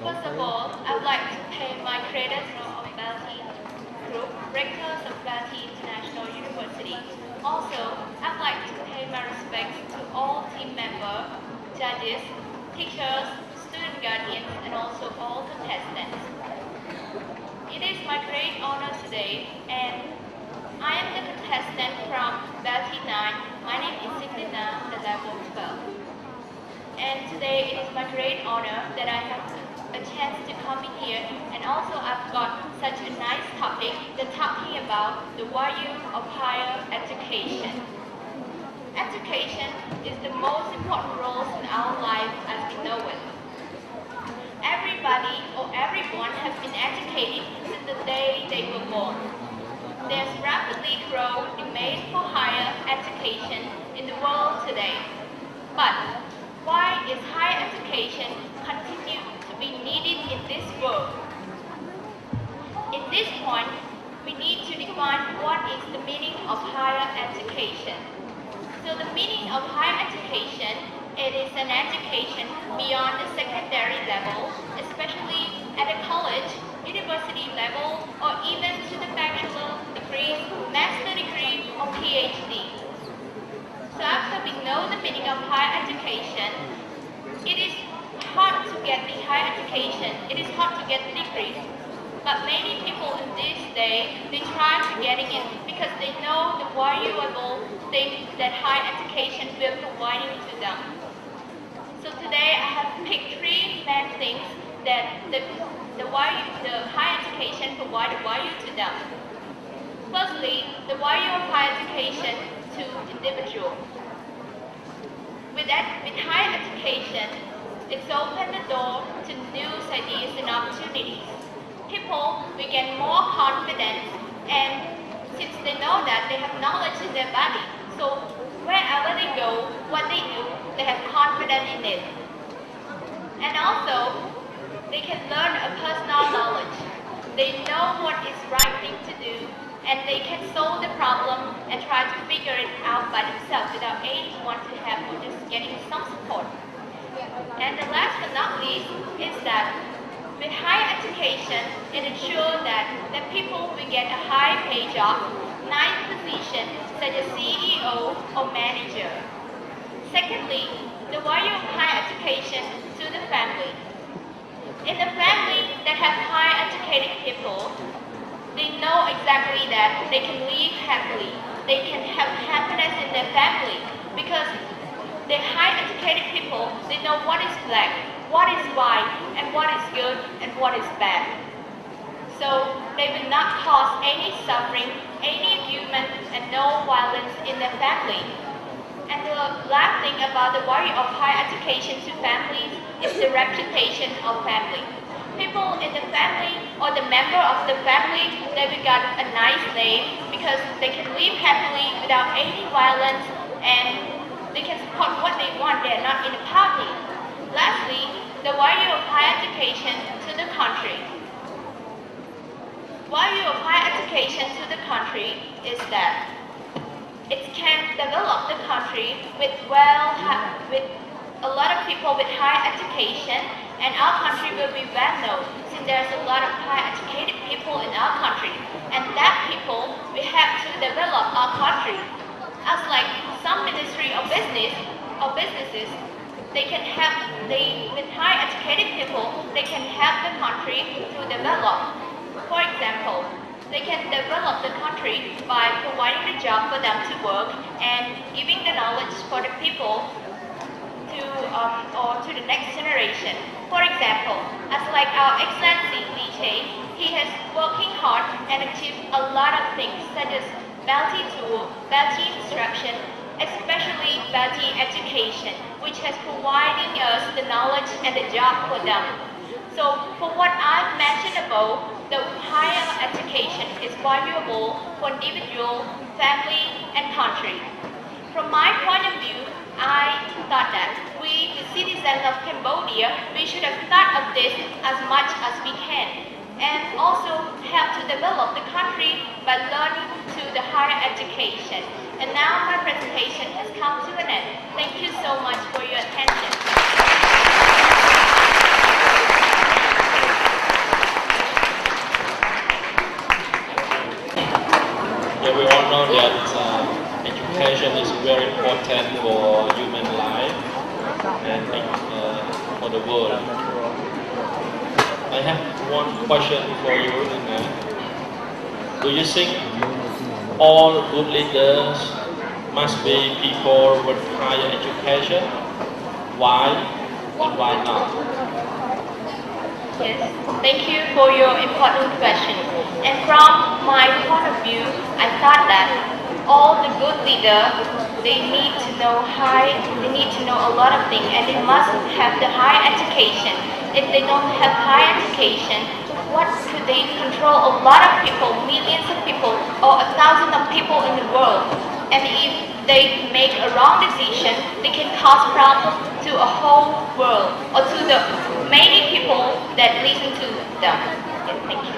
First of all, I'd like to pay my credits of BELTEI Group, rectors of BELTEI International University. Also, I'd like to pay my respects to all team members, judges, teachers, student guardians, and also all contestants. It is my great honor today, and I am the contestant from BELTEI 9. My name is Siglina, the level 12. And today it is my great honor that I have a chance to come in here, and also I've got such a nice topic that's talking about the value of higher education. Education is the most important role in our life as we know it. Everybody or everyone has been educated since the day they were born. There's rapidly growing demand for higher education in the world today. But why is higher education continue to be needed in this world? In this point, we need to define what is the meaning of higher education. So the meaning of higher education, it is an education beyond the secondary level, especially at a college, university level, or even to the bachelor degree, master degree, or PhD. So after we know the meaning of higher education, it is hard to get the higher education, it is hard to get the degree. But many people in this day, they try to getting it because they know the valuable things that higher education will provide to them. So today I have picked three main things that the higher education provides value to them. Firstly, the value of higher education to individual. With higher education, it's opened the door to new ideas and opportunities. People will get more confidence, and since they know that they have knowledge in their body, so wherever they go, what they do, they have confidence in it. And also, they can learn a personal knowledge. They know what is right thing to do, and they can solve the problem and try to figure it out by themselves without anyone to help or just getting some support. And the last but not least is that with higher education, it ensures that people will get a high paid job, nice position such as CEO or manager. Secondly, the value of higher education to the family. In the family that have high educated people, they know exactly that they can live happily, they can have happiness in their family because the high educated people, they know what is black, what is white, and what is good and what is bad. So they will not cause any suffering, any abuse, and no violence in their family. And the last thing about the value of higher education to families is the reputation of family. People in the family or the member of the family, they will get a nice name because they can live happily without any violence, and they can support what they want. They are not in a poverty. Lastly, the value of higher education to the country. Value of higher education to the country is that it can develop the country with a lot of people with high education, and our country will be well known since there's a lot of high educated people in our country, and that people will have to develop our country. As like some ministry of businesses, with high educated people, they can help the country to develop. For example, they can develop the country by providing the job for them to work and giving the knowledge for the people to the next generation. For example, as like our Excellency BELTEI, he has working hard and achieved a lot of things such as BELTEI tool, BELTEI instruction, especially BELTEI education, which has providing us the knowledge and the job for them. So for what I've mentioned above, the higher education is valuable for individual, family, and country. From my point of view, I thought that we, the citizens of Cambodia, we should have thought of this as much as we can, and also help to develop the country by learning to the higher education. And now my presentation has come to an end. Thank you so much for your attention. stand for human life and for the world. I have one question for you. Do you think all good leaders must be people with higher education? Why and why not? Yes, thank you for your important question. And from my point of view, I thought that all the good leaders, they need to know a lot of things, and they must have the high education. If they don't have high education, what could they control a lot of people, millions of people, or 1,000 of people in the world? And if they make a wrong decision, they can cause problems to a whole world or to the many people that listen to them. Yes, thank you.